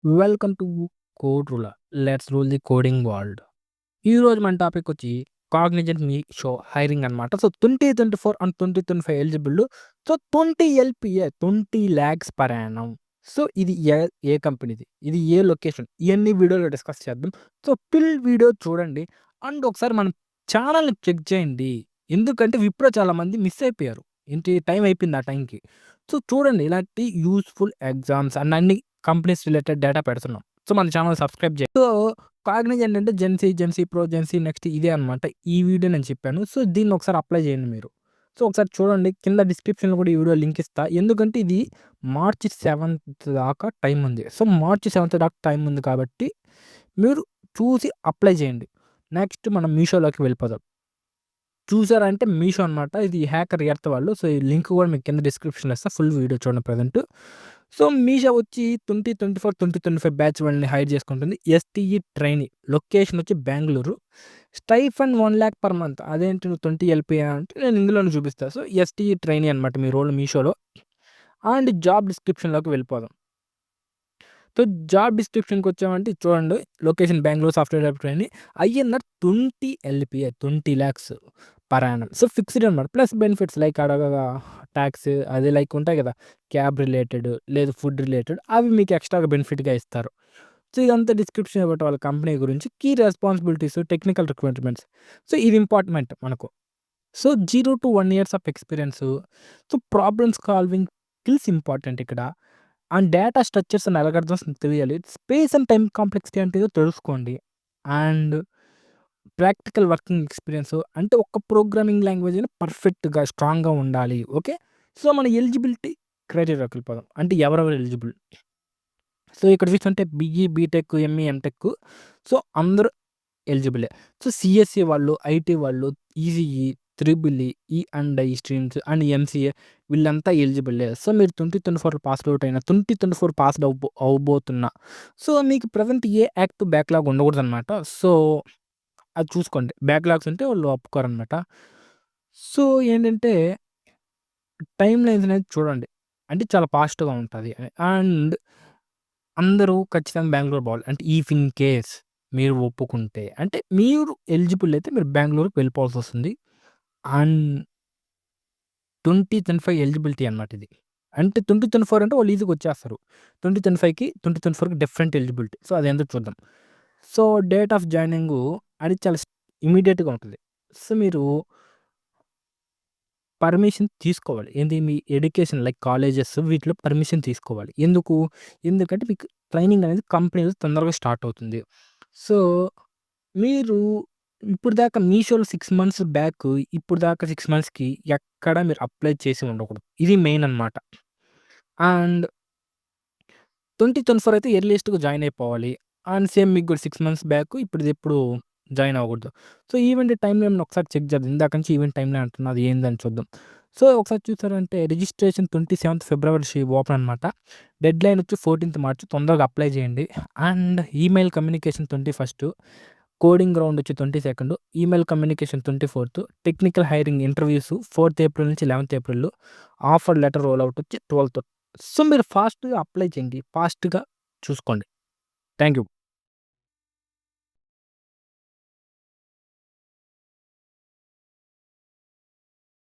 Welcome to code ruler. Let's rule the coding world. ఈరోజు మన topic వచ్చి Cognizant మీ షో హైరింగ్ అనమాట. So 2024 and 2025 eligible. So 20 LPA 20 lakhs per so ఇది ఏ కంపెనీది, ఇది ఏ లొకేషన్, ఇవన్నీ వీడియోలో డిస్కస్ చేద్దాం. సో ఫుల్ వీడియో చూడండి అండ్ ఒకసారి మన ఛానల్ని చెక్ చేయండి. ఎందుకంటే విప్రో చాలా మంది మిస్ అయిపోయారు. ఏంటి టైం అయిపోయింది ఆ టైంకి. సో చూడండి ఇలాంటి యూస్ఫుల్ ఎగ్జామ్స్ అండ్ అన్ని కంపెనీస్ రిలేటెడ్ డేటా పెడుతున్నాం. సో మన ఛానల్ సబ్స్క్రైబ్ చేయండి. సో కాగ్నిజ్ ఏంటంటే జెన్సీ ప్రో, జెన్సీ నెక్స్ట్ ఇదే అనమాట. ఈ వీడియో నేను చెప్పాను. సో దీన్ని ఒకసారి అప్లై చేయండి మీరు. సో ఒకసారి చూడండి, కింద డిస్క్రిప్షన్లో కూడా ఈ వీడియో లింక్ ఇస్తా. ఎందుకంటే ఇది మార్చి 7th దాకా టైం ఉంది. సో మార్చి 7th దాకా టైం ఉంది కాబట్టి మీరు చూసి అప్లై చేయండి. నెక్స్ట్ మనం మీషోలోకి వెళ్ళిపోదాం. చూసారంటే మీషో అనమాట. ఇది హ్యాకర్ ఎర్త్ వాళ్ళు. సో ఈ లింక్ కూడా మీకు కింద డిస్క్రిప్షన్లో ఇస్తా. ఫుల్ వీడియో చూడండి ప్రజెంట్. సో మీషో వచ్చి 2024, 2025 బ్యాచ్ వాళ్ళని హైర్ చేసుకుంటుంది. ఎస్టీఈ ట్రైనీ. లొకేషన్ వచ్చి Bengaluru. Stipend 1 lakh per month. అదేంటి నువ్వు 20 ఎల్పిఏ అంటే నేను ఇందులోనే చూపిస్తాను. సో ఎస్టీఈ ట్రైనీ అనమాట మీ రోల్ మీషోలో. అండ్ జాబ్ డిస్క్రిప్షన్లోకి వెళ్ళిపోదాం. సో జాబ్ డిస్క్రిప్షన్కి వచ్చామంటే చూడండి, location Bengaluru, software developer trainee. INR 20 LPA 20 lakhs per Yanam. So fixed అనమాట. ప్లస్ బెనిఫిట్స్ లైక్ అడగగా ట్యాక్స్ అది లైక్ ఉంటాయి కదా, క్యాబ్ రిలేటెడ్ లేదు ఫుడ్ రిలేటెడ్, అవి మీకు ఎక్స్ట్రాగా బెనిఫిట్గా ఇస్తారు. సో ఇదంతా డిస్క్రిప్షన్ ఇవ్వటం వాళ్ళ కంపెనీ గురించి. Key responsibilities, technical requirements. So ఇది ఇంపార్టెంట్ మనకు. So 0 to 1 years of experience. So problem solving skills important ఇక్కడ. And data structures and algorithms తెలియాలి. స్పేస్ అండ్ టైమ్ కాంప్లెక్సిటీ అంటే ఏదో తెలుసుకోండి. అండ్ ప్రాక్టికల్ వర్కింగ్ ఎక్స్పీరియన్స్ అంటే ఒక ప్రోగ్రామింగ్ లాంగ్వేజ్ అయినా పర్ఫెక్ట్గా స్ట్రాంగ్గా ఉండాలి. ఓకే. సో మన ఎలిజిబిలిటీ క్రైటీరియాకి వెళ్ళిపోదాం. అంటే ఎవరెవరు ఎలిజిబుల్. సో ఇక్కడ చూస్తుంటే BE, BTech, ME, MTech. So అందరూ ఎలిజిబులే. సో సిఎస్సి వాళ్ళు, ఐటీ వాళ్ళు, ECE, triple E and I streams and MCA వీళ్ళంతా ఎలిజిబులే. సో మీరు 2024 పాస్ అవుట్ అయినా, 2024 పాస్డ్ అవ్వబోతున్నా, సో మీకు ప్రజెంట్ ఏ యాక్టివ్ బ్యాక్లాగ్ ఉండకూడదు అనమాట. సో అది చూసుకోండి. బ్యాక్లాగ్స్ ఉంటే వాళ్ళు ఒప్పుకోరనమాట. సో ఏంటంటే టైమ్ లైన్స్ అనేది చూడండి. అంటే చాలా ఫాస్ట్‌గా ఉంటది. అండ్ అందరూ ఖచ్చితంగా బెంగుళూరు పోవాలి. అంటే ఇఫ్ ఇన్ కేస్ మీరు ఒప్పుకుంటే, అంటే మీరు ఎలిజిబుల్ అయితే మీరు బెంగుళూరుకి వెళ్ళిపోవాల్సొస్తుంది. అండ్ 2025 ఎలిజిబిలిటీ అనమాట ఇది. అంటే 2024 అంటే వాళ్ళు ఈజీగా వచ్చేస్తారు. 2025కి, 2024కి డిఫరెంట్ ఎలిజిబిలిటీ. సో అదేందో చూద్దాం. సో డేట్ ఆఫ్ జాయినింగు అది చాలా ఇమ్మీడియేట్‌గా ఉంటది. సో మీరు పర్మిషన్ తీసుకోవాలి. ఏంది మీ ఎడ్యుకేషన్ లైక్ కాలేజెస్ వీటిలో పర్మిషన్ తీసుకోవాలి. ఎందుకు? ఎందుకంటే మీకు ట్రైనింగ్ అనేది కంపెనీలో తొందరగా స్టార్ట్ అవుతుంది. సో మీరు ఇప్పుడు దాకా మీషోలో 6 మంత్స్ బ్యాక్, ఇప్పుడు దాకా 6 మంత్స్‌కి ఎక్కడ మీరు అప్లై చేసి ఉండకూడదు. ఇది మెయిన్ అనమాట. అండ్ 2024 అయితే ఎర్లీయస్ట్‌గా జాయిన్ అయిపోవాలి. అండ్ సేమ్ మీకు కూడా 6 మంత్స్ బ్యాక్ ఇప్పుడిదెప్పుడు జాయిన్ అవ్వకూడదు. సో ఈవెంట్ టైమ్‌లైన్ ఒకసారి చెక్ చేద్దాం. ఇందాక నుంచి ఈవెంట్ టైమ్‌లైన్ అంటున్నా, అది ఏందని చూద్దాం. సో ఒకసారి చూసారంటే రిజిస్ట్రేషన్ 27th ఫిబ్రవరి ఓపెన్ అనమాట. డెడ్‌లైన్ వచ్చి 14th మార్చ్. తొందరగా అప్లై చేయండి. And email communication 21st, coding round వచ్చి 22nd, email communication 24th, technical hiring interviews 4th April నుంచి 11th April, offer letter roll out వచ్చి 12th. సో మీరు ఫాస్ట్‌గా అప్లై చేయండి. ఫాస్ట్‌గా చూసుకోండి. Thank you.